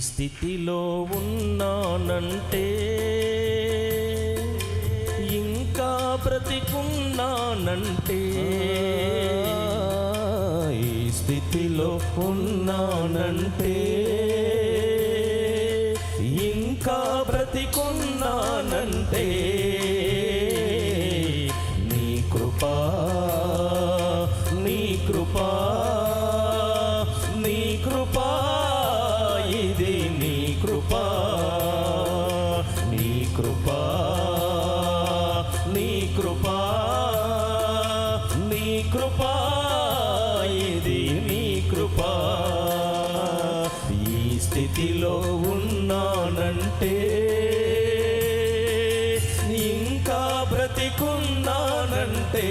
స్థితిలో ఉన్నానంటే, ఇంకా బ్రతికున్నానంటే, ఈ స్థితిలో ఉన్నానంటే, ఇంకా బ్రతికున్నానంటే, నీ కృపా, నీ కృపా, నీ కృపా, ఇది నీ కృపా, నీ కృపా, నీ కృపా, నీ కృపా, ఇది నీ కృపా. ఈ స్థితిలో ఉన్నానంటే, ఇంకా బ్రతికున్నానంటే,